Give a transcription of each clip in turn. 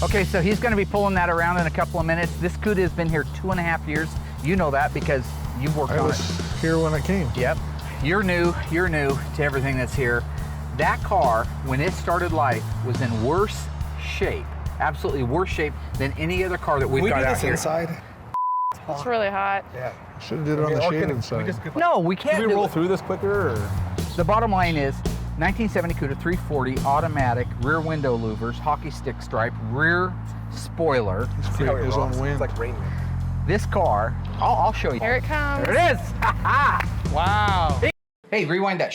Okay, so he's going to be pulling that around in a couple of minutes. This Cuda has been here 2.5 years. You know that because you've worked on it. I was here when it came. Yep. You're new to everything that's here. That car, when it started life, was in worse shape, absolutely worse shape than any other car that we've got out here. Inside? It's really hot. Yeah. Should have did it on the shaded side. No, we can't. Can we roll through this quicker? Or? The bottom line is 1970 Cuda 340 automatic, rear window louvers, hockey stick stripe, rear spoiler. He's creating his own wind. It's like rain. This car, I'll show you. Here it comes. There it is. Wow. Hey, rewind that.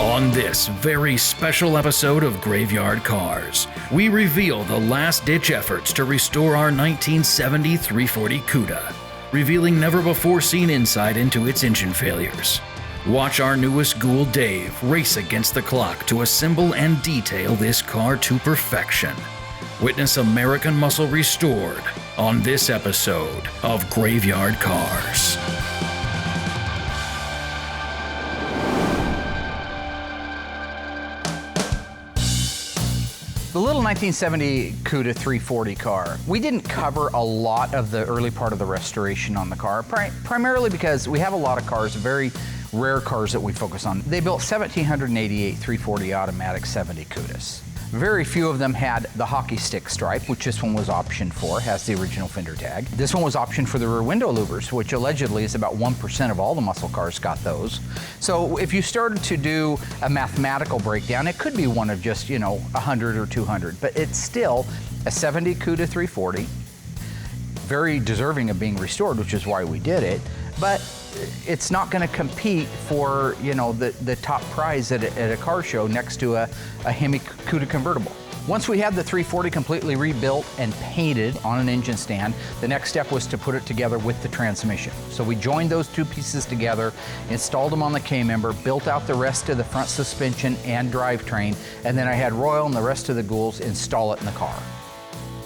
On this very special episode of Graveyard Cars, we reveal the last-ditch efforts to restore our 1970 340 Cuda, revealing never-before-seen insight into its engine failures. Watch our newest ghoul, Dave, race against the clock to assemble and detail this car to perfection. Witness American muscle restored on this episode of Graveyard Cars. The little 1970 Cuda 340 car, we didn't cover a lot of the early part of the restoration on the car, primarily because we have a lot of cars, very rare cars that we focus on. They built 1,788 340 automatic 70 Cudas. Very few of them had the hockey stick stripe, which this one was optioned for, has the original fender tag. This one was optioned for the rear window louvers, which allegedly is about 1% of all the muscle cars got those. So if you started to do a mathematical breakdown, it could be one of just, 100 or 200, but it's still a 70 Cuda 340, very deserving of being restored, which is why we did it, but it's not going to compete for, the top prize at a car show next to a Hemi Cuda convertible. Once we had the 340 completely rebuilt and painted on an engine stand, the next step was to put it together with the transmission. So we joined those two pieces together, installed them on the K-member, built out the rest of the front suspension and drivetrain, and then I had Royal and the rest of the ghouls install it in the car.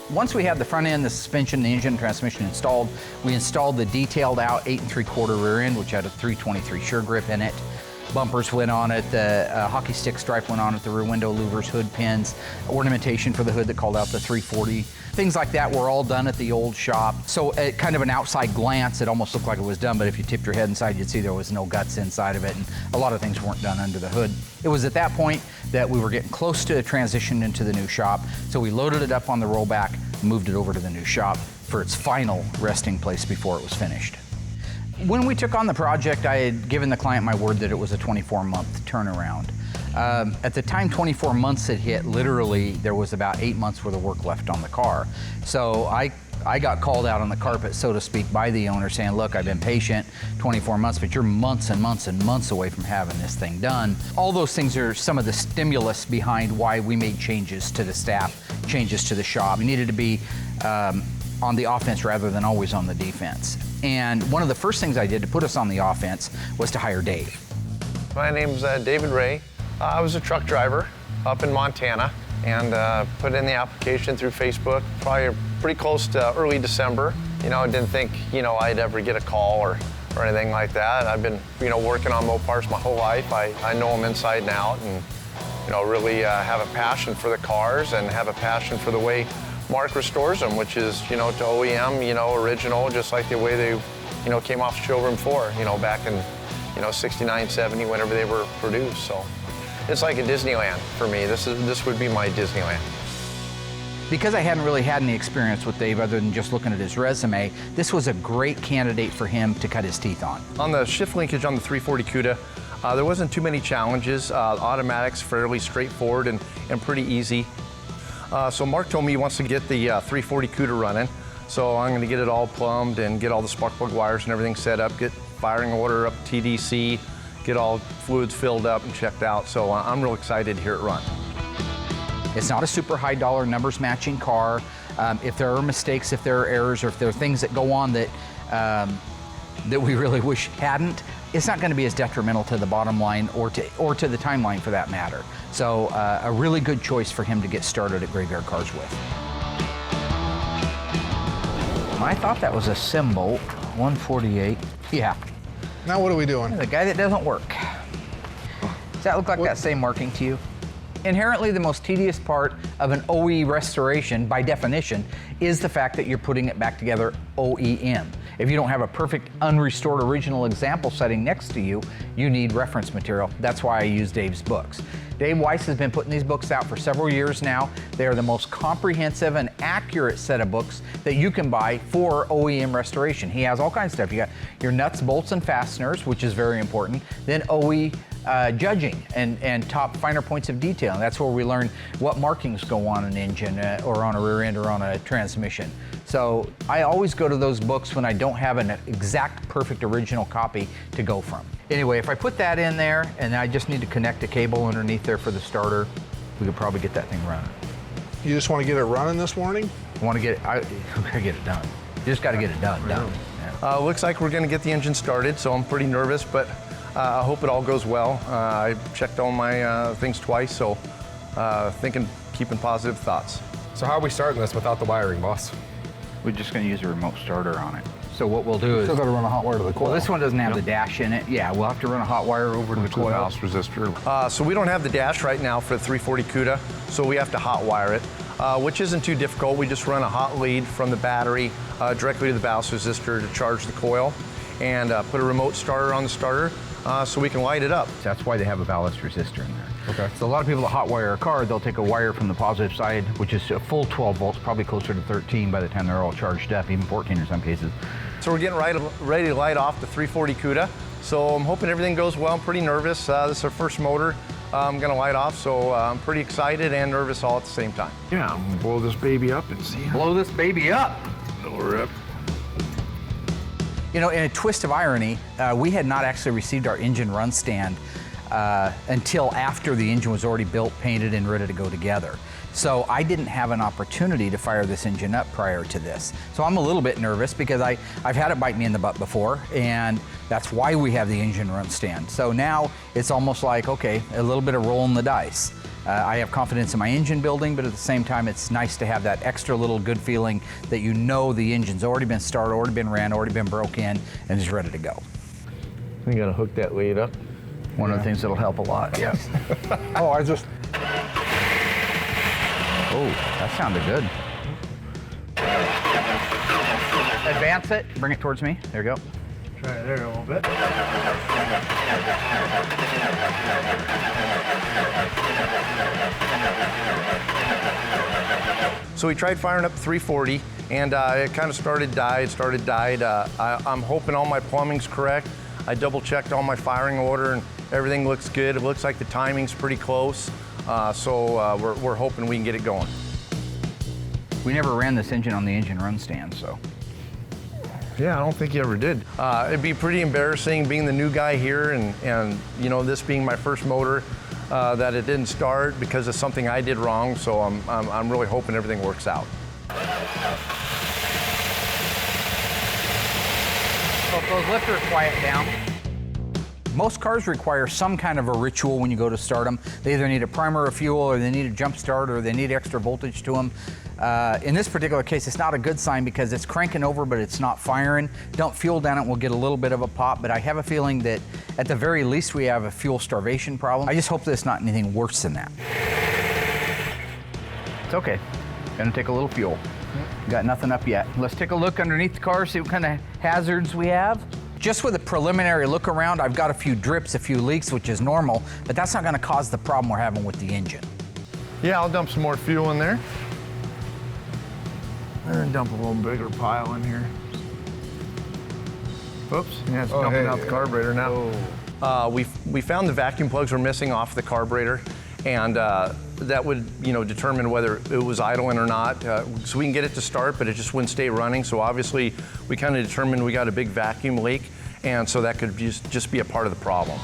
Once we had the front end, the suspension, the engine, and transmission installed, we installed the detailed out 8 3/4 rear end, which had a 323 sure grip in it. Bumpers went on it, the hockey stick stripe went on it, the rear window louvers, hood pins, ornamentation for the hood that called out the 340. Things like that were all done at the old shop. So at kind of an outside glance, it almost looked like it was done, but if you tipped your head inside, you'd see there was no guts inside of it, and a lot of things weren't done under the hood. It was at that point that we were getting close to a transition into the new shop, so we loaded it up on the rollback, moved it over to the new shop for its final resting place before it was finished. When we took on the project, I had given the client my word that it was a 24-month turnaround. At the time 24 months had hit, literally there was about 8 months worth of work left on the car. So I got called out on the carpet, so to speak, by the owner saying, look, I've been patient 24 months, but you're months and months and months away from having this thing done. All those things are some of the stimulus behind why we made changes to the staff, changes to the shop. We needed to be on the offense rather than always on the defense. And one of the first things I did to put us on the offense was to hire Dave. My name's David Ray. I was a truck driver up in Montana and put in the application through Facebook, probably pretty close to early December. I didn't think, I'd ever get a call or anything like that. I've been, working on Mopars my whole life. I know them inside and out and, really have a passion for the cars and have a passion for the way Mark restores them, which is, to OEM, original, just like the way they, came off showroom floor, back in, 69, 70, whenever they were produced. So it's like a Disneyland for me. This would be my Disneyland. Because I hadn't really had any experience with Dave other than just looking at his resume, this was a great candidate for him to cut his teeth on. On the shift linkage on the 340 Cuda, there wasn't too many challenges. Automatics fairly straightforward and pretty easy. So Mark told me he wants to get the 340 Cuda running. So I'm going to get it all plumbed and get all the spark plug wires and everything set up, get firing order up TDC, get all fluids filled up and checked out. So I'm real excited to hear it run. It's not a super high dollar numbers matching car. If there are mistakes, if there are errors, or if there are things that go on that that we really wish hadn't, it's not going to be as detrimental to the bottom line or to the timeline for that matter. So a really good choice for him to get started at Graveyard Cars with. I thought that was a symbol, 148. Yeah. Now what are we doing? The guy that doesn't work. Does that look like that same marking to you? Inherently, the most tedious part of an OE restoration, by definition, is the fact that you're putting it back together OEM. If you don't have a perfect unrestored original example setting next to you, you need reference material. That's why I use Dave's books. Dave Weiss has been putting these books out for several years now. They are the most comprehensive and accurate set of books that you can buy for OEM restoration. He has all kinds of stuff. You got your nuts, bolts, and fasteners, which is very important. Then OE judging and top finer points of detail. And that's where we learn what markings go on an engine or on a rear end or on a transmission. So I always go to those books when I don't have an exact perfect original copy to go from. Anyway, if I put that in there and I just need to connect a cable underneath there for the starter, we could probably get that thing running. You just want to get it running this morning? I want to get it, we gotta get it done. You just gotta get it done. Yeah. Looks like we're gonna get the engine started, so I'm pretty nervous, but I hope it all goes well. I checked all my things twice, so keeping positive thoughts. So how are we starting this without the wiring, boss? We're just gonna use a remote starter on it. So what we'll do is... Still gotta run a hot wire to the coil. Well, this one doesn't have the dash in it. Yeah, we'll have to run a hot wire over to the coil. Ballast resistor. So we don't have the dash right now for the 340 Cuda, so we have to hot wire it, which isn't too difficult. We just run a hot lead from the battery directly to the ballast resistor to charge the coil, and put a remote starter on the starter so we can light it up. That's why they have a ballast resistor in there. Okay. So a lot of people that hot wire a car, they'll take a wire from the positive side, which is a full 12 volts, probably closer to 13 by the time they're all charged up, even 14 in some cases. So we're getting ready to light off the 340 Cuda. So I'm hoping everything goes well. I'm pretty nervous. This is our first motor I'm gonna light off, so I'm pretty excited and nervous all at the same time. Yeah, I'm gonna blow this baby up and see. Blow this baby up. Lower up. You know, in a twist of irony, we had not actually received our engine run stand until after the engine was already built, painted, and ready to go together. So I didn't have an opportunity to fire this engine up prior to this. So I'm a little bit nervous because I've had it bite me in the butt before, and that's why we have the engine run stand. So now it's almost like, okay, a little bit of rolling the dice. I have confidence in my engine building, but at the same time, it's nice to have that extra little good feeling that you know the engine's already been started, already been ran, already been broke in, and is ready to go. You gotta hook that lead up. One of the things that'll help a lot, yeah. Oh, I just... Oh, that sounded good. Advance it, bring it towards me. There you go. Try it there a little bit. So we tried firing up 340, and it kind of started, died. I'm hoping all my plumbing's correct. I double checked all my firing order, and everything looks good. It looks like the timing's pretty close. So we're hoping we can get it going. We never ran this engine on the engine run stand, so. Yeah, I don't think you ever did. It'd be pretty embarrassing being the new guy here and you know, this being my first motor, that it didn't start because of something I did wrong. So I'm really hoping everything works out. So if those lifters quiet down. Most cars require some kind of a ritual when you go to start them. They either need a primer of fuel, or they need a jump start, or they need extra voltage to them. In this particular case, it's not a good sign because it's cranking over, but it's not firing. Dump fuel down it, we'll get a little bit of a pop, but I have a feeling that at the very least we have a fuel starvation problem. I just hope that it's not anything worse than that. It's okay. Gonna take a little fuel. Got nothing up yet. Let's take a look underneath the car, see what kind of hazards we have. Just with a preliminary look around, I've got a few drips, a few leaks, which is normal, but that's not gonna cause the problem we're having with the engine. Yeah, I'll dump some more fuel in there. And dump a little bigger pile in here. Oops, yeah, it's dumping out the carburetor now. We found the vacuum plugs were missing off the carburetor, and that would, you know, determine whether it was idling or not. So we can get it to start, but it just wouldn't stay running. So obviously, we kind of determined we got a big vacuum leak, and so that could just be a part of the problem.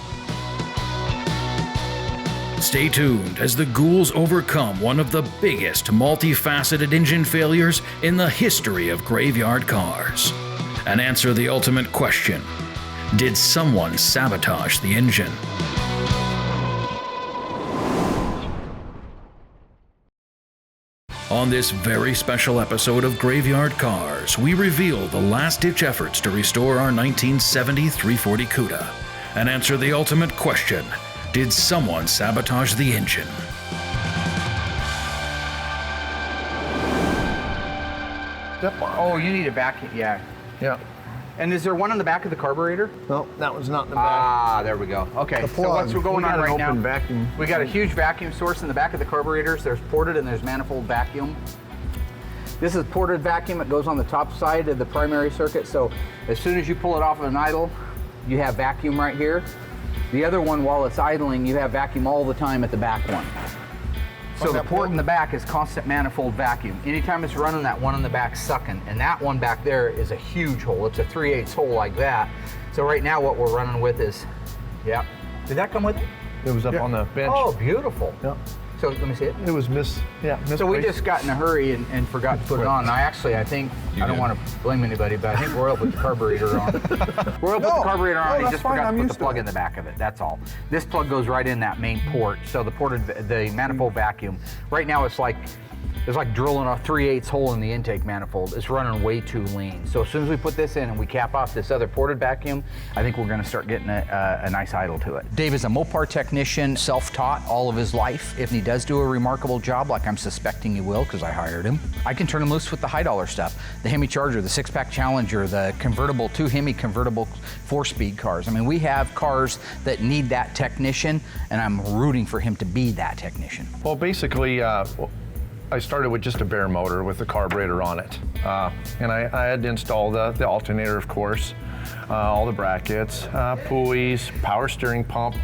Stay tuned as the ghouls overcome one of the biggest multifaceted engine failures in the history of graveyard cars, and answer the ultimate question: did someone sabotage the engine? On this very special episode of Graveyard Cars, we reveal the last-ditch efforts to restore our 1970 340 Cuda and answer the ultimate question: did someone sabotage the engine? backed up on. Oh, you need a vacuum, yeah. Yeah. And is there one on the back of the carburetor? No, that one's not in the back. Ah, there we go. Okay, so what's going on right now? Vacuum. We got a huge vacuum source in the back of the carburetors. There's ported and there's manifold vacuum. This is ported vacuum. It goes on the top side of the primary circuit. So as soon as you pull it off of an idle, you have vacuum right here. The other one, while it's idling, you have vacuum all the time at the back one. So the port in the back is constant manifold vacuum. Anytime it's running, that one in the back sucking. And that one back there is a huge hole. It's a 3/8 hole like that. So right now what we're running with is, yeah. Did that come with it? It was up on the bench. Oh, beautiful. Yeah. So let me see it. It was So we just got in a hurry and forgot to put it on. I think, I don't want to blame anybody, but I think Royal put the carburetor on. Royal put the carburetor on, he just forgot to put the plug in the back of it, that's all. This plug goes right in that main port, so the manifold vacuum, right now it's like drilling a 3/8 hole in the intake manifold. It's running way too lean. So as soon as we put this in and we cap off this other ported vacuum, I think we're gonna start getting a nice idle to it. Dave is a Mopar technician, self-taught all of his life. If he does do a remarkable job, like I'm suspecting he will because I hired him, I can turn him loose with the high dollar stuff. The Hemi Charger, the 6-pack Challenger, the convertible, 2 Hemi convertible 4-speed cars. I mean, we have cars that need that technician, and I'm rooting for him to be that technician. Well, basically, I started with just a bare motor with the carburetor on it. And I had to install the alternator, of course, all the brackets, pulleys, power steering pump,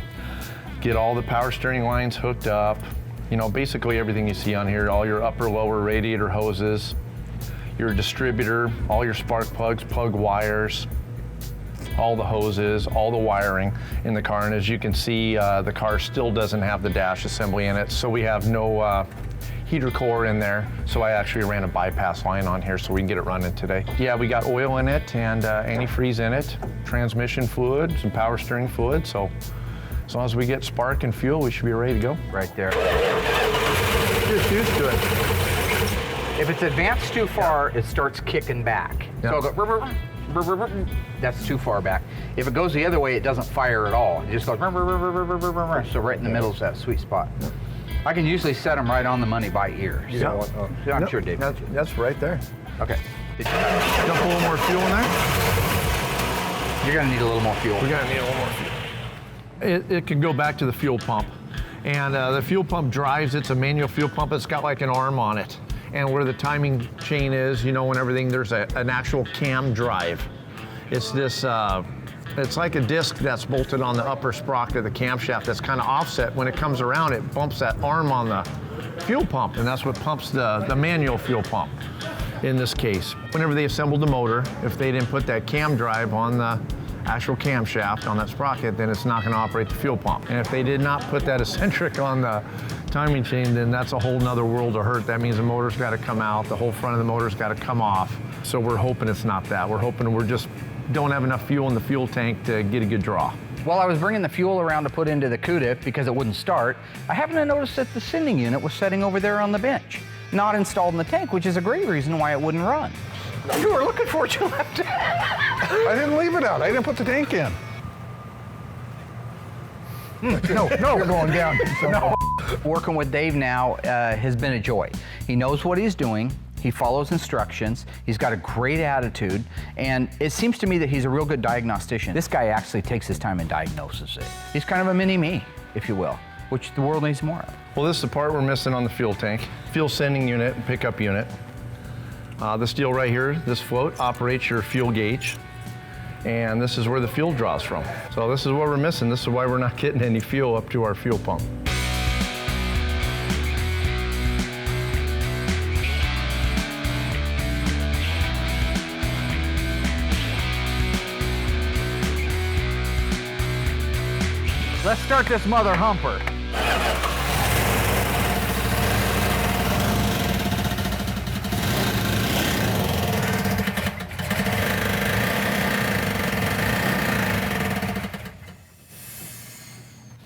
get all the power steering lines hooked up. You know, basically everything you see on here, all your upper, lower radiator hoses, your distributor, all your spark plugs, plug wires, all the hoses, all the wiring in the car. And as you can see, the car still doesn't have the dash assembly in it, so we have no heater core in there, so I actually ran a bypass line on here so we can get it running today. Yeah, we got oil in it and antifreeze in it, transmission fluid, some power steering fluid, so as long as we get spark and fuel, we should be ready to go. Right there. Just used to it. If it's advanced too far, it starts kicking back. Yeah. So I'll go, that's too far back. If it goes the other way, it doesn't fire at all. It just goes, so right in the middle is that sweet spot. Yeah. I can usually set them right on the money by ear. Yeah. So I'm sure Dave. That's right there. Okay. Dump a little more fuel in there. You're gonna need a little more fuel. We're gonna need a little more fuel. It can go back to the fuel pump. And the fuel pump drives, it's a manual fuel pump. It's got like an arm on it. And where the timing chain is, you know, and everything, there's an actual cam drive. It's this, it's like a disc that's bolted on the upper sprocket of the camshaft that's kind of offset. When it comes around, it bumps that arm on the fuel pump, and that's what pumps the manual fuel pump in this case. Whenever they assembled the motor, if they didn't put that cam drive on the actual camshaft on that sprocket, then it's not going to operate the fuel pump. And if they did not put that eccentric on the timing chain, then that's a whole nother world of hurt. That means the motor's got to come out, the whole front of the motor's got to come off. So we're hoping it's not that. We're hoping we're just don't have enough fuel in the fuel tank to get a good draw. While I was bringing the fuel around to put into the Cuda because it wouldn't start, I happened to notice that the sending unit was sitting over there on the bench, not installed in the tank, which is a great reason why it wouldn't run. You were looking for it, you left it. I didn't leave it out. I didn't put the tank in. No, you're going down. No. Working with Dave now has been a joy. He knows what he's doing. He follows instructions. He's got a great attitude, and it seems to me that he's a real good diagnostician. This guy actually takes his time and diagnoses it. He's kind of a mini-me, if you will, which the world needs more of. Well, this is the part we're missing on the fuel tank. Fuel sending unit and pickup unit. This deal right here, this float, operates your fuel gauge, and this is where the fuel draws from. So this is what we're missing. This is why we're not getting any fuel up to our fuel pump. Let's start this mother humper.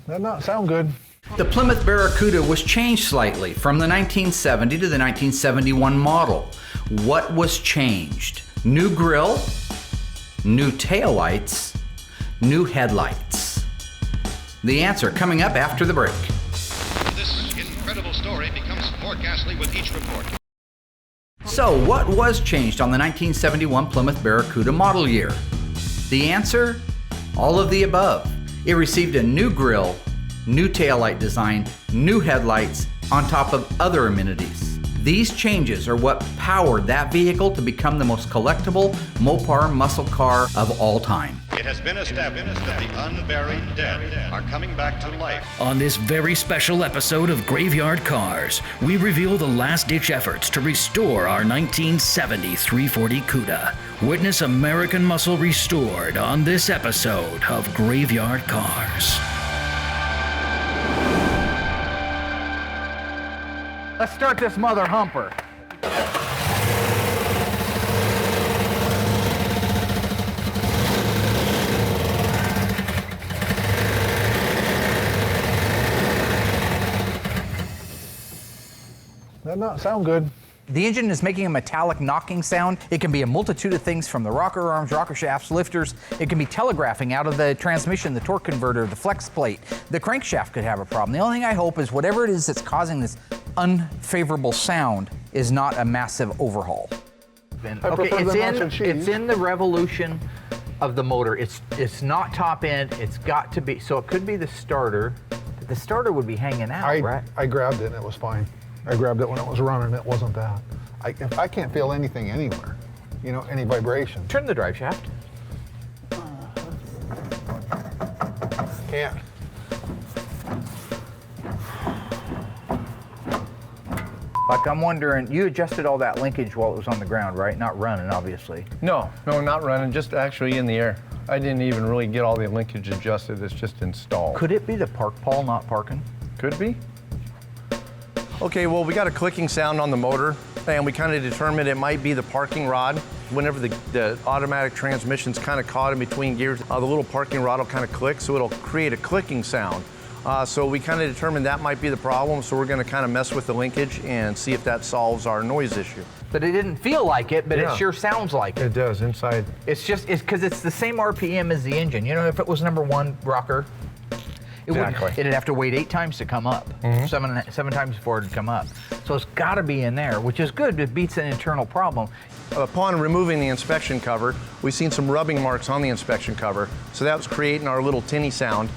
That not sound good. The Plymouth Barracuda was changed slightly from the 1970 to the 1971 model. What was changed? New grille, new taillights, new headlights. The answer coming up after the break. This incredible story becomes more ghastly with each report. So, what was changed on the 1971 Plymouth Barracuda model year? The answer? All of the above. It received a new grille, new taillight design, new headlights, on top of other amenities. These changes are what powered that vehicle to become the most collectible Mopar muscle car of all time. It has been established that the unburied dead are coming back to life. On this very special episode of Graveyard Cars, we reveal the last-ditch efforts to restore our 1970 340 Cuda. Witness American muscle restored on this episode of Graveyard Cars. Let's start this mother humper. That not sound good. The engine is making a metallic knocking sound. It can be a multitude of things, from the rocker arms, rocker shafts, lifters. It can be telegraphing out of the transmission, the torque converter, the flex plate. The crankshaft could have a problem. The only thing I hope is whatever it is that's causing this unfavorable sound is not a massive overhaul. prefer the nuts and cheese. It's in the revolution of the motor. It's not top end. It's got to be, so it could be the starter. The starter would be hanging out, right? I grabbed it and it was fine. I grabbed it when it was running. It wasn't that. I can't feel anything anywhere. You know, any vibration. Turn the drive shaft. Can't. Like, I'm wondering, you adjusted all that linkage while it was on the ground, right? Not running, obviously. No, not running, just actually in the air. I didn't even really get all the linkage adjusted, it's just installed. Could it be the park pawl not parking? Could be. Okay, well, we got a clicking sound on the motor, and we kind of determined it might be the parking rod. Whenever the automatic transmission's kind of caught in between gears, the little parking rod will kind of click, so it'll create a clicking sound. So we kind of determined that might be the problem, so we're going to kind of mess with the linkage and see if that solves our noise issue. But it didn't feel like it, but Yeah. it sure sounds like it. It does, inside. It's because it's the same RPM as the engine. You know, if it was #1 rocker, it'd have to wait 8 times to come up. Seven times before it'd come up. So it's got to be in there, which is good. It beats an internal problem. Upon removing the inspection cover, we've seen some rubbing marks on the inspection cover, so that was creating our little tinny sound.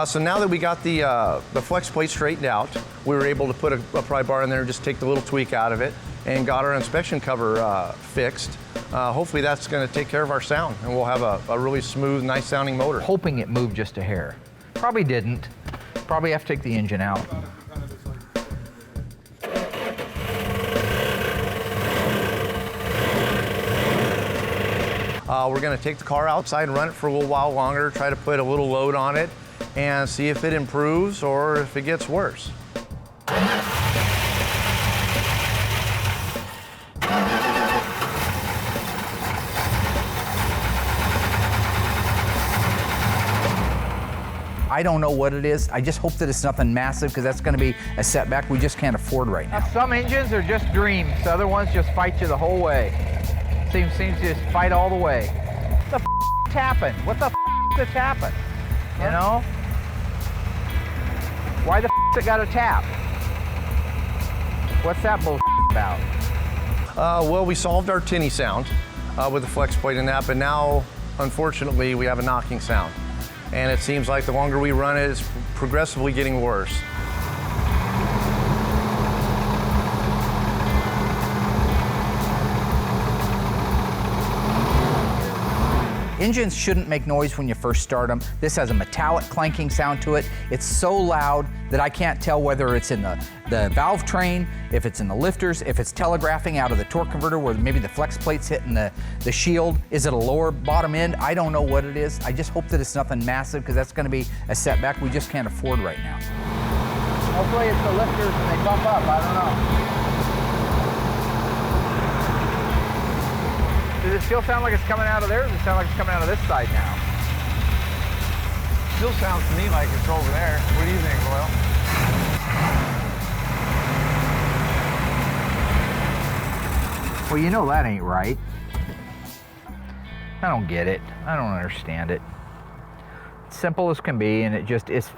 So now that we got the flex plate straightened out, we were able to put a pry bar in there and just take the little tweak out of it and got our inspection cover fixed. Hopefully that's going to take care of our sound, and we'll have a really smooth, nice sounding motor. Hoping it moved just a hair. Probably didn't. Probably have to take the engine out. We're going to take the car outside and run it for a little while longer, try to put a little load on it, and see if it improves or if it gets worse. I don't know what it is. I just hope that it's nothing massive, because that's going to be a setback we just can't afford right now. Some engines are just dreams. Other ones just fight you the whole way. Seems to just fight all the way. What the f***'s happened? What the f***'s happened? You know? Why the f***'s it got a tap? What's that bullshit about? Well, we solved our tinny sound with the flex plate and that, but now, unfortunately, we have a knocking sound. And it seems like the longer we run it, it's progressively getting worse. Engines shouldn't make noise when you first start them. This has a metallic clanking sound to it. It's so loud that I can't tell whether it's in the valve train, if it's in the lifters, if it's telegraphing out of the torque converter where maybe the flex plate's hitting the shield. Is it a lower bottom end? I don't know what it is. I just hope that it's nothing massive, because that's going to be a setback we just can't afford right now. Hopefully it's the lifters and they bump up. I don't know. Does it still sound like it's coming out of there, or does it sound like it's coming out of this side now? Still sounds to me like it's over there. What do you think, Royal? Well, you know that ain't right. I don't get it. I don't understand it. It's simple as can be, and it just is.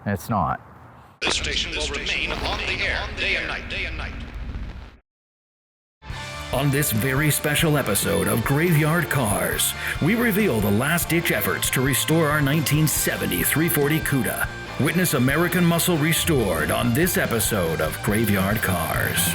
It's not. This station will remain on the air day and night. On this very special episode of Graveyard Cars, we reveal the last-ditch efforts to restore our 1970 340 Cuda. Witness American muscle restored on this episode of Graveyard Cars.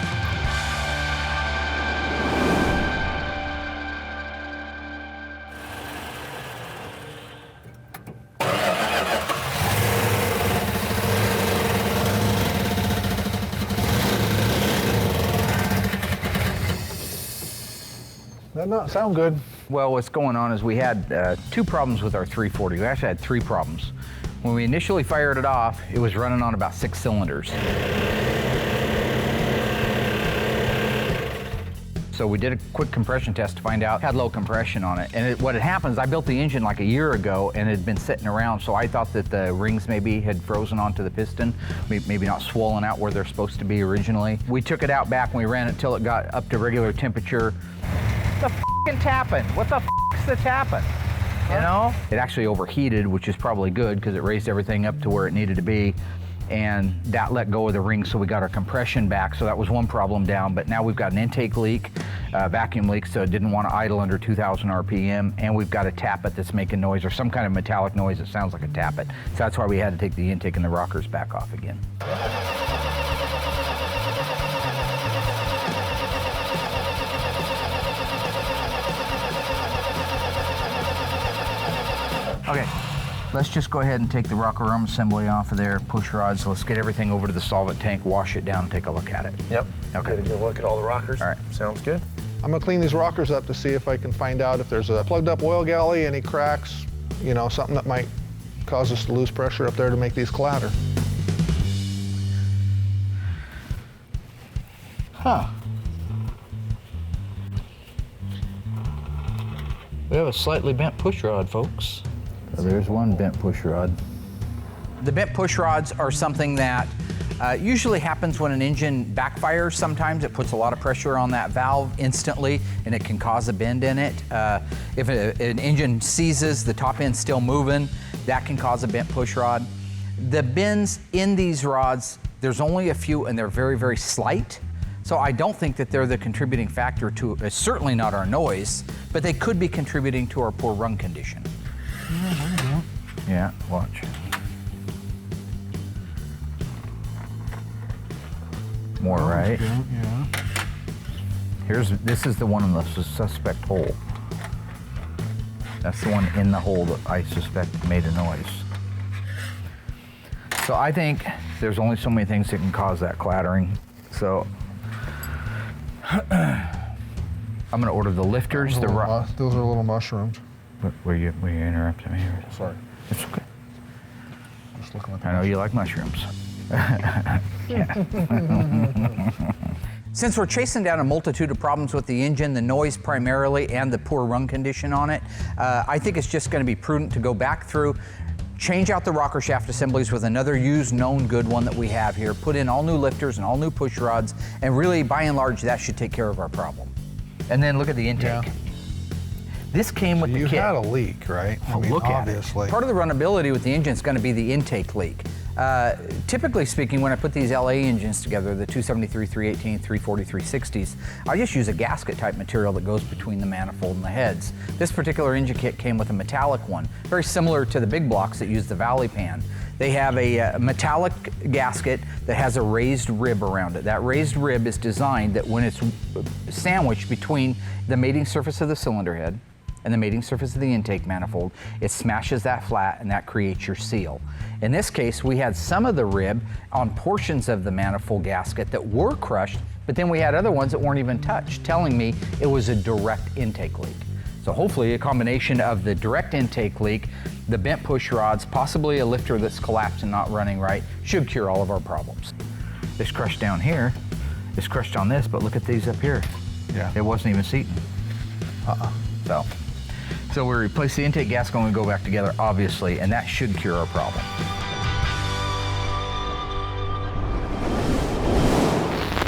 That not sound good. Well, what's going on is we had two problems with our 340. We actually had three problems. When we initially fired it off, it was running on about 6 cylinders. So we did a quick compression test to find out it had low compression on it. And what had happened is I built the engine like a year ago and it had been sitting around, so I thought that the rings maybe had frozen onto the piston, maybe not swollen out where they're supposed to be originally. We took it out back and we ran it till it got up to regular temperature. What the f***ing tapping? What the f***'s the tapping? You know? It actually overheated, which is probably good because it raised everything up to where it needed to be. And that let go of the ring, so we got our compression back. So that was one problem down, but now we've got an intake leak, vacuum leak, so it didn't want to idle under 2,000 RPM, and we've got a tappet that's making noise, or some kind of metallic noise that sounds like a tappet. So that's why we had to take the intake and the rockers back off again. Okay. Let's just go ahead and take the rocker arm assembly off of there, push rods. Let's get everything over to the solvent tank, wash it down, and take a look at it. Yep. Okay. Get a good look at all the rockers. All right. Sounds good. I'm gonna clean these rockers up to see if I can find out if there's a plugged up oil galley, any cracks, you know, something that might cause us to lose pressure up there to make these clatter. Huh. We have a slightly bent push rod, folks. So there's one bent push rod. The bent push rods are something that usually happens when an engine backfires. Sometimes it puts a lot of pressure on that valve instantly and it can cause a bend in it. If an engine seizes, the top end's still moving, that can cause a bent push rod. The bends in these rods, there's only a few and they're very, very slight. So I don't think that they're the contributing factor to, certainly not our noise, but they could be contributing to our poor run condition. Yeah, watch. More right. Yeah. This is the one in the suspect hole. That's the one in the hole that I suspect made a noise. So I think there's only so many things that can cause that clattering. So I'm gonna order the lifters, Those are little mushrooms. Were you interrupting me? Sorry. It's okay. Just looking at the I know you like mushrooms. Since we're chasing down a multitude of problems with the engine, the noise primarily, and the poor run condition on it, I think it's just going to be prudent to go back through, change out the rocker shaft assemblies with another used, known good one that we have here, put in all new lifters and all new push rods, and really, by and large, that should take care of our problem. And then look at the intake. Yeah. This came with the kit. You had a leak, right? I mean, Look at obviously. it. Part of the runnability with the engine is going to be the intake leak. Typically speaking, when I put these LA engines together, the 273, 318, 340, 360s, I just use a gasket type material that goes between the manifold and the heads. This particular engine kit came with a metallic one, very similar to the big blocks that use the Valley Pan. They have a metallic gasket that has a raised rib around it. That raised rib is designed that when it's sandwiched between the mating surface of the cylinder head and the mating surface of the intake manifold, it smashes that flat and that creates your seal. In this case, we had some of the rib on portions of the manifold gasket that were crushed, but then we had other ones that weren't even touched, telling me it was a direct intake leak. So hopefully a combination of the direct intake leak, the bent push rods, possibly a lifter that's collapsed and not running right, should cure all of our problems. This crushed down here, it's crushed on this, but look at these up here. Yeah. It wasn't even seating. So we replace the intake gasket when we go back together, obviously, and that should cure our problem.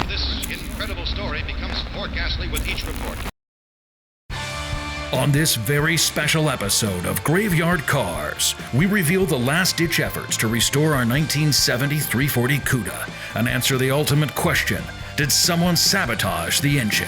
This incredible story becomes more ghastly with each report. On this very special episode of Graveyard Cars, we reveal the last-ditch efforts to restore our 1970 340 Cuda and answer the ultimate question: did someone sabotage the engine?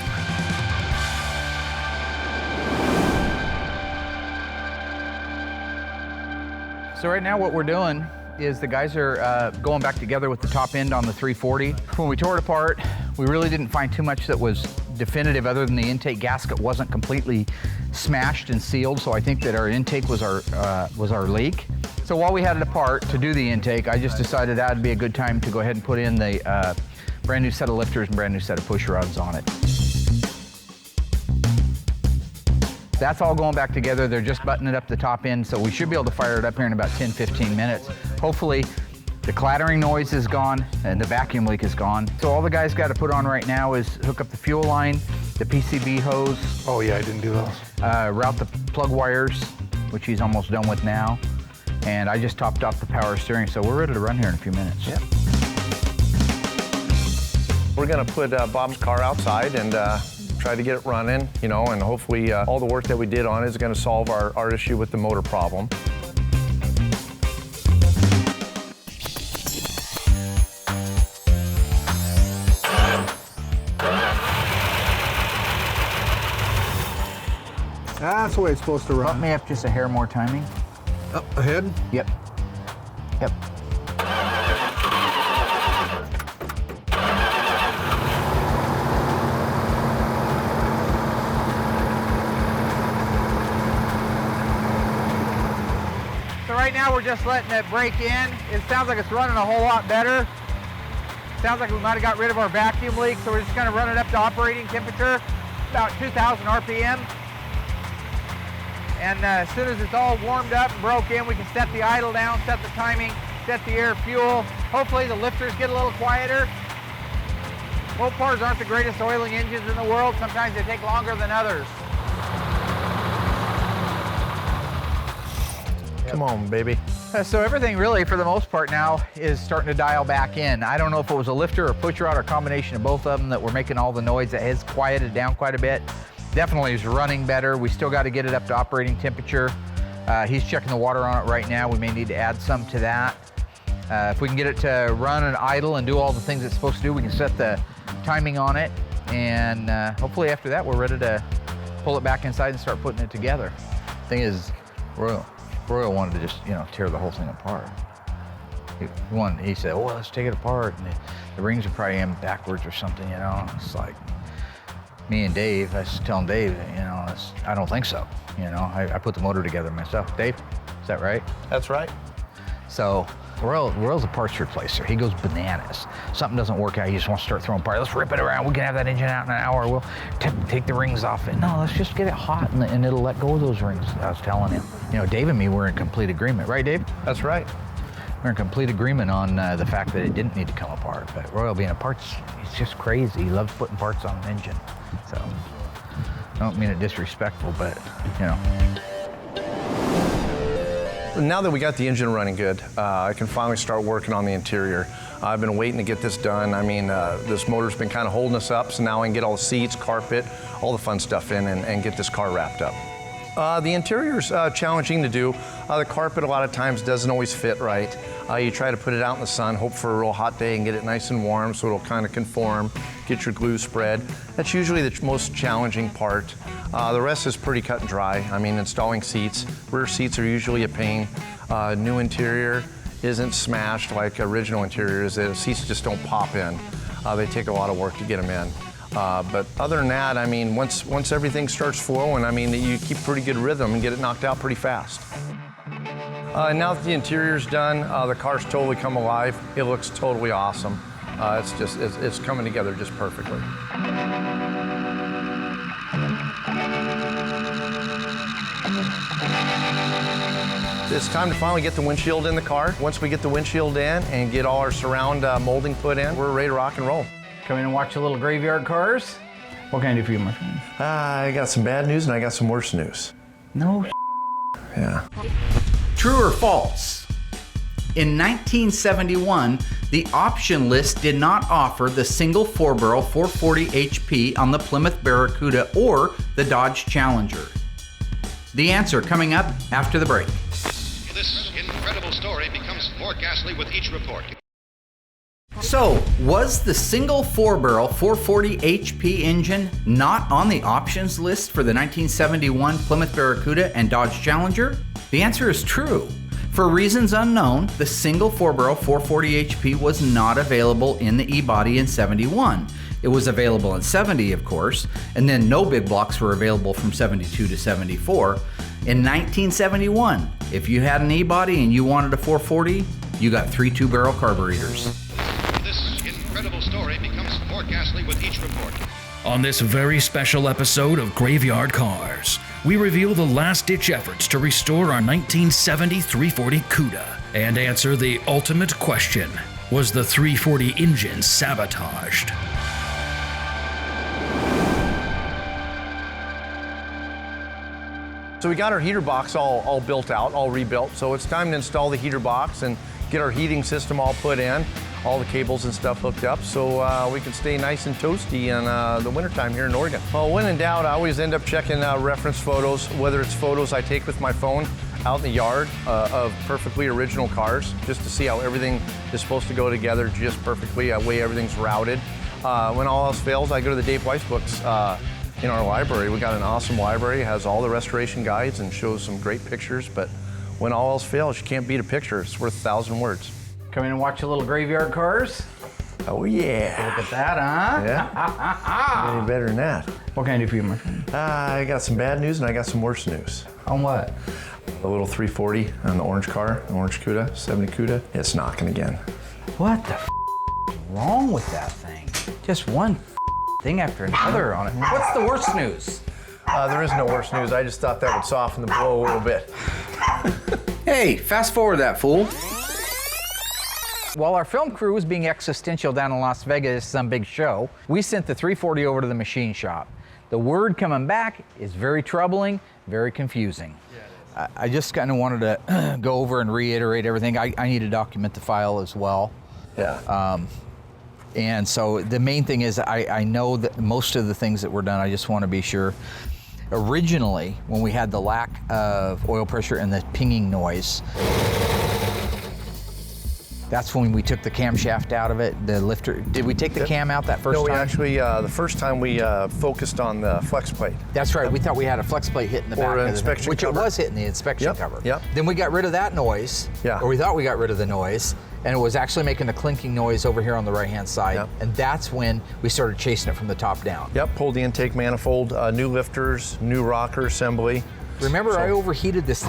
So right now what we're doing is the guys are going back together with the top end on the 340. When we tore it apart, we really didn't find too much that was definitive other than the intake gasket wasn't completely smashed and sealed, so I think that our intake was our leak. So while we had it apart to do the intake, I just decided that'd be a good time to go ahead and put in the brand new set of lifters and brand new set of push rods on it. That's all going back together. They're just buttoning up the top end, so we should be able to fire it up here in about 10-15 minutes. Hopefully, the clattering noise is gone and the vacuum leak is gone. So all the guys got to put on right now is hook up the fuel line, the PCB hose. Oh yeah, I didn't do those. Route the plug wires, which he's almost done with now. And I just topped off the power steering, so we're ready to run here in a few minutes. Yep. We're gonna put Bob's car outside and try to get it running, you know, and hopefully all the work that we did on it is gonna solve our issue with the motor problem. That's the way it's supposed to Bump run. me up just a hair more timing. Up ahead. Yep. Yep. So right now we're just letting it break in. It sounds like it's running a whole lot better. Sounds like we might have got rid of our vacuum leak, so we're just gonna run it up to operating temperature, about 2,000 RPM. And as soon as it's all warmed up and broke in, we can set the idle down, set the timing, set the air fuel. Hopefully the lifters get a little quieter. Mopars aren't the greatest oiling engines in the world. Sometimes they take longer than others. Come on, baby. So everything really, for the most part now, is starting to dial back in. I don't know if it was a lifter or push rod or a combination of both of them that were making all the noise. That has quieted down quite a bit. Definitely is running better. We still got to get it up to operating temperature. He's checking the water on it right now. We may need to add some to that. If we can get it to run and idle and do all the things it's supposed to do, we can set the timing on it. And hopefully after that, we're ready to pull it back inside and start putting it together. Thing is, Royal wanted to just, tear the whole thing apart. He said, oh, let's take it apart. And the rings are probably in backwards or something, It's like, me and Dave, I was telling Dave, I don't think so. I put the motor together myself. Dave, is that right? That's right. So Royal's a parts replacer. He goes bananas. Something doesn't work out, he just wants to start throwing parts. Let's rip it around. We can have that engine out in an hour. We'll take the rings off it. No, let's just get it hot and it'll let go of those rings. I was telling him. Dave and me were in complete agreement. Right, Dave? That's right. We're in complete agreement on the fact that it didn't need to come apart. But Royal being a parts, he's just crazy. He loves putting parts on an engine. So, I don't mean it disrespectful, but, Now that we got the engine running good, I can finally start working on the interior. I've been waiting to get this done. I mean, this motor's been kind of holding us up, so now I can get all the seats, carpet, all the fun stuff in and get this car wrapped up. The interior's challenging to do. The carpet a lot of times doesn't always fit right. You try to put it out in the sun, hope for a real hot day and get it nice and warm so it'll kind of conform, get your glue spread. That's usually the most challenging part. The rest is pretty cut and dry. I mean, installing seats. Rear seats are usually a pain. New interior isn't smashed like original interiors. The seats just don't pop in. They take a lot of work to get them in. But other than that, I mean, once everything starts flowing, I mean, you keep pretty good rhythm and get it knocked out pretty fast. Now that the interior's done, the car's totally come alive. It looks totally awesome. It's coming together just perfectly. It's time to finally get the windshield in the car. Once we get the windshield in and get all our surround molding put in, we're ready to rock and roll. Come in and watch a little Graveyard Cars. What can I do for you, my friend? I got some bad news and I got some worse news. No. Yeah. True or false? In 1971, the option list did not offer the single 4-barrel 440 HP on the Plymouth Barracuda or the Dodge Challenger. The answer coming up after the break. This incredible story becomes more ghastly with each report. So, was the single 4-barrel 440 HP engine not on the options list for the 1971 Plymouth Barracuda and Dodge Challenger? The answer is true. For reasons unknown, the single 4-barrel 440 HP was not available in the E-body in 71. It was available in 70, of course, and then no big blocks were available from 72 to 74. In 1971, if you had an E-body and you wanted a 440, you got 3 2-barrel carburetors. This incredible story becomes more ghastly with each report. On this very special episode of Graveyard Cars, we reveal the last-ditch efforts to restore our 1970 340 Cuda and answer the ultimate question: was the 340 engine sabotaged? So we got our heater box all built out, all rebuilt. So it's time to install the heater box and get our heating system all put in, all the cables and stuff hooked up, so we can stay nice and toasty in the wintertime here in Oregon. Well, when in doubt, I always end up checking reference photos, whether it's photos I take with my phone out in the yard of perfectly original cars, just to see how everything is supposed to go together just perfectly, way everything's routed. When all else fails, I go to the Dave Weiss books. In our library, we got an awesome library. It has all the restoration guides and shows some great pictures, but when all else fails, you can't beat a picture. It's worth 1,000 words. Come in and watch a little Graveyard Cars. Oh yeah. Look at that, huh? Yeah. Any better than that. What can I do for you, my friend? I got some bad news and I got some worse news. On what? The little 340 on the orange car, the orange Cuda, 70 Cuda, it's knocking again. What the is wrong with that thing? Just one thing after another on it. What's the worst news? There is no worse news. I just thought that would soften the blow a little bit. Hey, fast forward that, fool. While our film crew was being existential down in Las Vegas, some big show, we sent the 340 over to the machine shop. The word coming back is very troubling, very confusing. I just kind of wanted to go over and reiterate everything. I need to document the file as well. Yeah. And so the main thing is I know that most of the things that were done, I just want to be sure. Originally, when we had the lack of oil pressure and the pinging noise, that's when we took the camshaft out of it, the lifter. Did we take the cam out that first time? No, we actually, the first time we focused on the flex plate. That's right, we thought we had a flex plate hitting the Or back an of the inspection which cover. it was hitting the inspection Yep, cover. yep. Then we got rid of that noise, Yeah. or we thought we got rid of the noise, and it was actually making a clinking noise over here on the right-hand side, Yep. and that's when we started chasing it from the top down. Yep, pulled the intake manifold, new lifters, new rocker assembly. Remember, I overheated this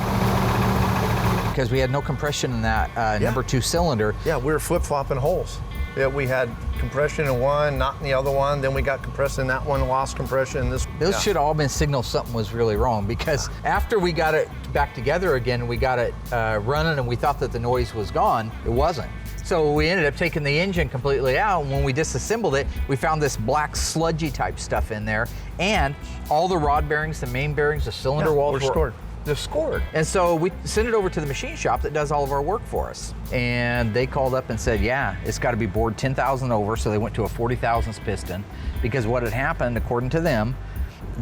because we had no compression in that number 2 cylinder. Yeah, we were flip-flopping holes. Yeah, we had compression in one, not in the other one. Then we got compression in that one, lost compression in this. Those should all been signals something was really wrong, because after we got it back together again, we got it running and we thought that the noise was gone, it wasn't. So we ended up taking the engine completely out, and when we disassembled it, we found this black sludgy type stuff in there, and all the rod bearings, the main bearings, the cylinder walls were scored. They're scored. And so we sent it over to the machine shop that does all of our work for us. And they called up and said, yeah, it's got to be bored 10,000 over. So they went to a 40 thousandths piston, because what had happened, according to them,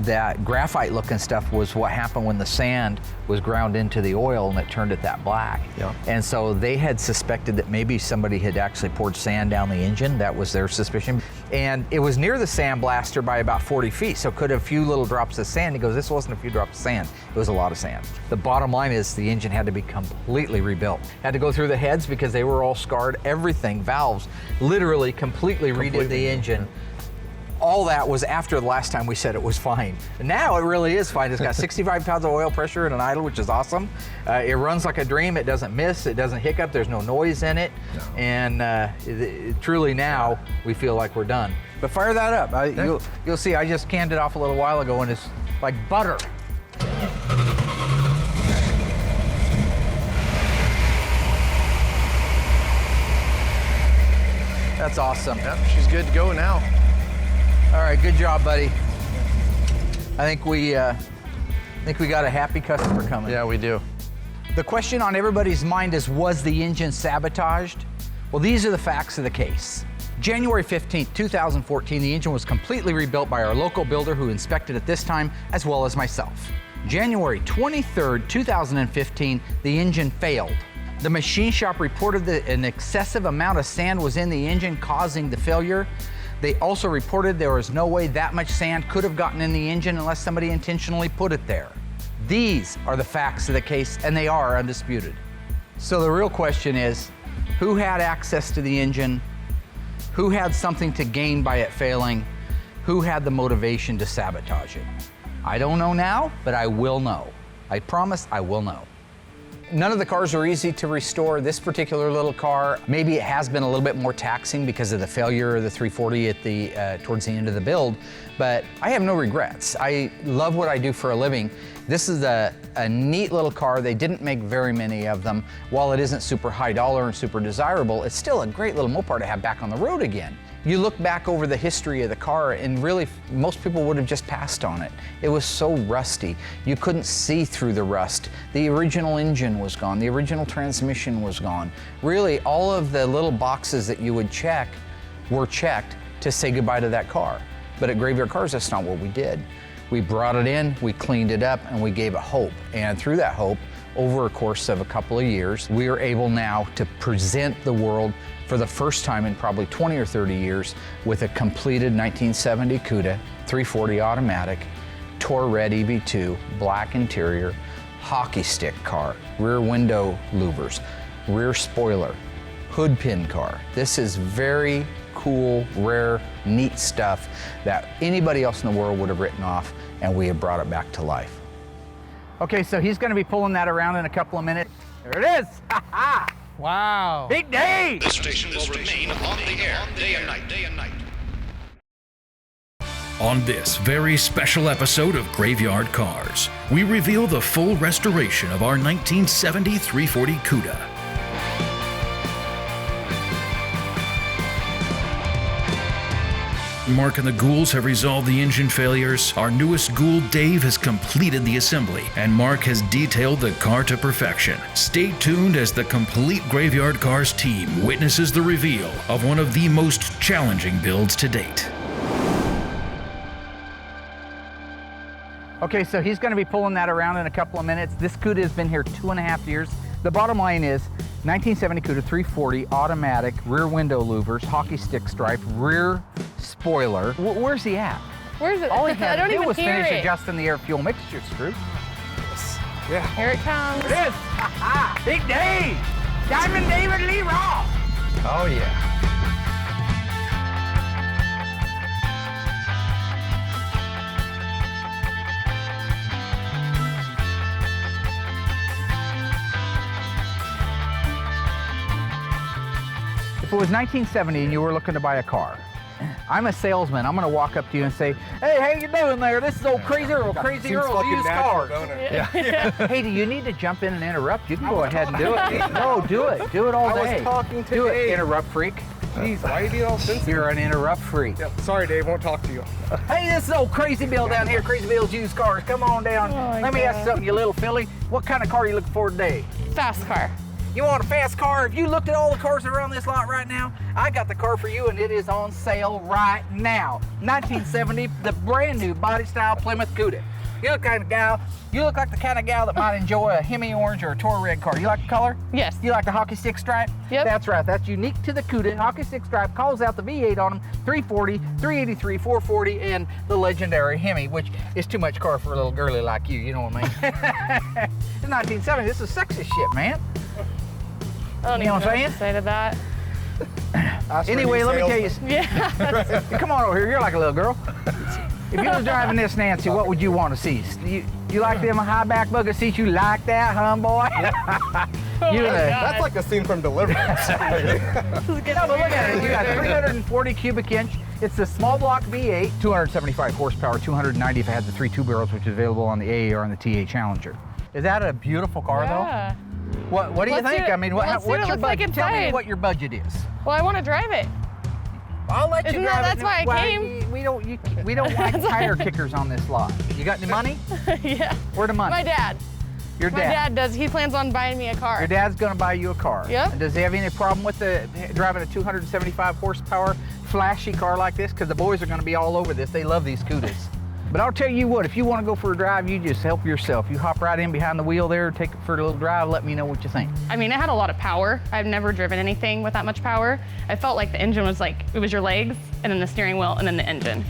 that graphite looking stuff was what happened when the sand was ground into the oil and it turned it that black. Yeah. And so they had suspected that maybe somebody had actually poured sand down the engine. That was their suspicion. And it was near the sandblaster by about 40 feet. So could a few little drops of sand. He goes, this wasn't a few drops of sand. It was a lot of sand. The bottom line is the engine had to be completely rebuilt. Had to go through the heads because they were all scarred. Everything, valves, literally completely redid the engine. All that was after the last time we said it was fine. Now it really is fine. It's got 65 pounds of oil pressure and an idle, which is awesome. It runs like a dream. It doesn't miss. It doesn't hiccup. There's no noise in it. No. And truly now we feel like we're done. But fire that up. You'll see. I just canned it off a little while ago, and it's like butter. That's awesome. Yep, she's good to go now. All right, good job, buddy. I think we got a happy customer coming. Yeah, we do. The question on everybody's mind is, was the engine sabotaged? Well, these are the facts of the case. January 15th, 2014, the engine was completely rebuilt by our local builder who inspected it this time, as well as myself. January 23rd, 2015, the engine failed. The machine shop reported that an excessive amount of sand was in the engine, causing the failure. They also reported there was no way that much sand could have gotten in the engine unless somebody intentionally put it there. These are the facts of the case, and they are undisputed. So the real question is, who had access to the engine? Who had something to gain by it failing? Who had the motivation to sabotage it? I don't know now, but I will know. I promise I will know. None of the cars are easy to restore. This particular little car, maybe it has been a little bit more taxing because of the failure of the 340 at the towards the end of the build, but I have no regrets. I love what I do for a living. This is a neat little car. They didn't make very many of them. While it isn't super high dollar and super desirable, it's still a great little Mopar to have back on the road again. You look back over the history of the car and really most people would have just passed on it. It was so rusty. You couldn't see through the rust. The original engine was gone. The original transmission was gone. Really, all of the little boxes that you would check were checked to say goodbye to that car. But at Graveyard Carz, that's not what we did. We brought it in, we cleaned it up, and we gave it hope. And through that hope, over a course of a couple of years, we are able now to present the world for the first time in probably 20 or 30 years with a completed 1970 Cuda 340 automatic, tour-red EV2, black interior, hockey stick car, rear window louvers, rear spoiler, hood pin car. This is very cool, rare, neat stuff that anybody else in the world would have written off, and we have brought it back to life. Okay, so he's going to be pulling that around in a couple of minutes. There it is! Ha-ha! Wow. Big day! This station will remain on the air day and night. On this very special episode of Graveyard Carz, we reveal the full restoration of our 1970 340 Cuda. Mark and the Ghouls have resolved the engine failures, our newest Ghoul, Dave, has completed the assembly, and Mark has detailed the car to perfection. Stay tuned as the complete Graveyard Carz team witnesses the reveal of one of the most challenging builds to date. Okay, so he's going to be pulling that around in a couple of minutes. This Cuda has been here 2.5 years. The bottom line is 1970 Cuda 340 automatic, rear window louvers, hockey stick stripe, rear spoiler. Where's he at? Where's it? All he had I don't to do even was hear finish it. adjusting the air fuel mixture screw. Yeah. Here it comes. It is! Ha-ha! Big day! Diamond David Lee Roth! Oh, yeah. If it was 1970 and you were looking to buy a car, I'm a salesman. I'm going to walk up to you and say, "Hey, how you doing there? This is old Crazy Earl, Crazy Seems Earl's fucking used natural, cars." don't it? Yeah. Hey, do you need to jump in and interrupt? You can go ahead and do it. No, do it. Do it all I was day. talking to Do it, Dave. interrupt freak. Jeez, why are you being all sensitive? You're an interrupt freak. Yep. Sorry, Dave, won't talk to you. Hey, this is old Crazy Bill down here. Crazy Bill's used cars. Come on down. Oh my Let me ask you God. something, you little filly. What kind of car are you looking for today? Fast car. You want a fast car? If you looked at all the cars that are on this lot right now, I got the car for you and it is on sale right now. 1970, the brand new body style Plymouth Cuda. You look like the kind of gal that might enjoy a Hemi orange or a Tour red car. You like the color? Yes. You like the hockey stick stripe? Yep. That's right. That's unique to the Cuda. Hockey stick stripe calls out the V8 on them, 340, 383, 440, and the legendary Hemi, which is too much car for a little girly like you. You know what I mean? It's 1970. This is sexy shit, man. I don't You know even what I'm know what to say to that. Anyway, let me tell you. Yeah. Come on over here. You're like a little girl. If you was driving this, Nancy, what would you want to see? You like them high back bucket seats? You like that, huh, boy? That's like a scene from Deliverance. No, but look at it. You got 340 cubic inch. It's a small block V8, 275 horsepower, 290 if it had the 3 2-barrels, which is available on the AAR and the TA Challenger. Is that a beautiful car, Yeah. though? What do you Let's think? see it. I mean, Let's see what what's it your looks like budget? Tell me inside. what your budget is. Well, I want to drive it. I'll let you Isn't drive that- it. that's why I Well, came? We don't like tire kickers on this lot. You got any money? Yeah. Where the money? My dad. Your My dad does. He plans on buying me a car. Your dad's gonna buy you a car. Yep. And does he have any problem with driving a 275 horsepower flashy car like this? Because the boys are gonna be all over this. They love these Cudas. But I'll tell you what, if you want to go for a drive, you just help yourself. You hop right in behind the wheel there, take it for a little drive, let me know what you think. I mean, it had a lot of power. I've never driven anything with that much power. I felt like the engine was like, it was your legs, and then the steering wheel, and then the engine.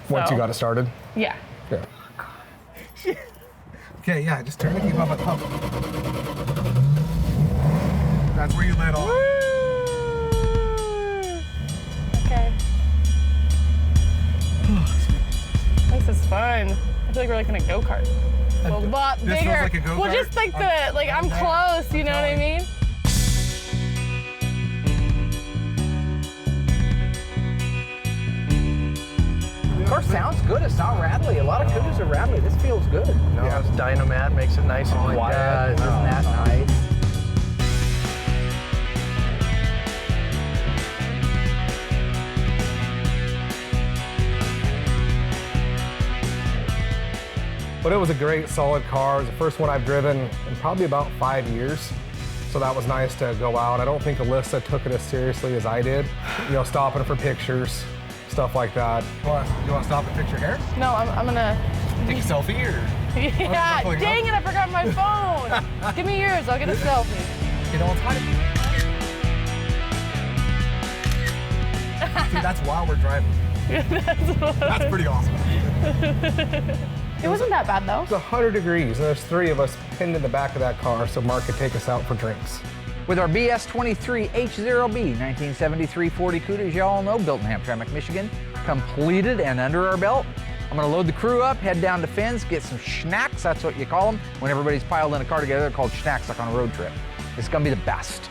Once So- you got it started. Yeah. Yeah. Okay, yeah, just turn the key, pump it, pump. That's where you let off. Okay. This is fun. I feel like we're like in a go-kart. A lot This bigger. feels like a go-kart? Well, just like I'm close, you know what I mean? Of course, sounds good. It's not rattly. A lot of Cudas are rattly. This feels good. No, it's Dynamat, makes it nice and quiet. Isn't that nice? But it was a great, solid car. It was the first one I've driven in probably about 5 years. So that was nice to go out. I don't think Alyssa took it as seriously as I did. You know, stopping for pictures, stuff like that. You want to stop and picture hair? No, I'm gonna. Take a selfie or? Yeah, Oh, dang it, I forgot my phone. Give me yours, I'll get a selfie. You know, it's kind of... See, that's while we're driving. That's pretty awesome. It wasn't that bad though. It's 100 degrees, and there's 3 of us pinned in the back of that car so Mark could take us out for drinks. With our BS23 H0B 1973 40 Cuda, as y'all know, built in Hamtramck, Michigan, completed and under our belt. I'm gonna load the crew up, head down to Finn's, get some schnacks, that's what you call them. When everybody's piled in a car together, they're called schnacks, like on a road trip. It's gonna be the best.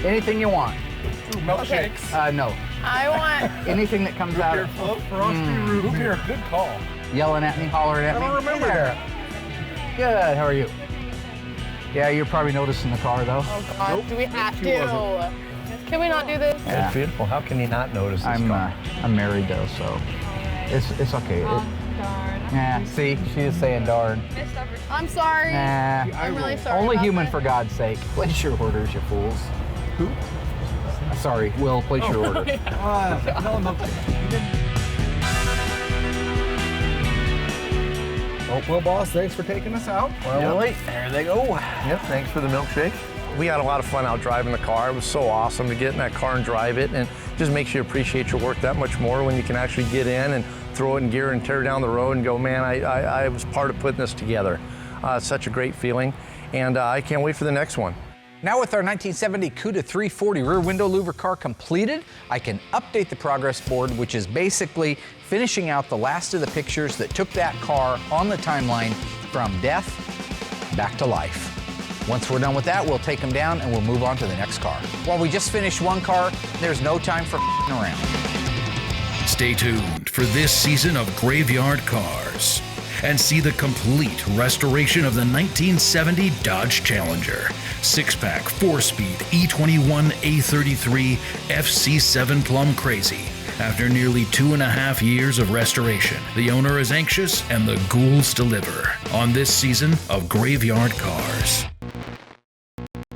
Anything you want. Ooh, milkshakes. No. I want. Anything that comes out of Root beer, good call. yelling at me, hollering at me. I don't remember Hey there. that. Good, how are you? Yeah, you're probably noticing the car though. Oh God, Nope, do we have she to? Can we not do this? Yeah. It's beautiful. How can you not notice this car? I'm married though, so it's okay. Darn. Yeah, see, she is saying darn. I'm sorry. Nah, I'm really sorry. only about human that. for God's sake. Place your orders, you fools. Who? Sorry, Will, place your order. Well, boss, thanks for taking us out. Well, there they go. Yep, thanks for the milkshake. We had a lot of fun out driving the car. It was so awesome to get in that car and drive it, and it just makes you appreciate your work that much more when you can actually get in and throw it in gear and tear down the road and go, man, I was part of putting this together. It's such a great feeling, and I can't wait for the next one. Now with our 1970 Cuda 340 rear window louver car completed, I can update the progress board, which is basically finishing out the last of the pictures that took that car on the timeline from death back to life. Once we're done with that, we'll take them down and we'll move on to the next car. While we just finished one car, there's no time for around. Stay tuned for this season of Graveyard Cars and see the complete restoration of the 1970 Dodge Challenger. 6-pack, 4-speed, E21 A33 FC7 Plum Crazy. After nearly 2.5 years of restoration, the owner is anxious and the ghouls deliver on this season of Graveyard Cars.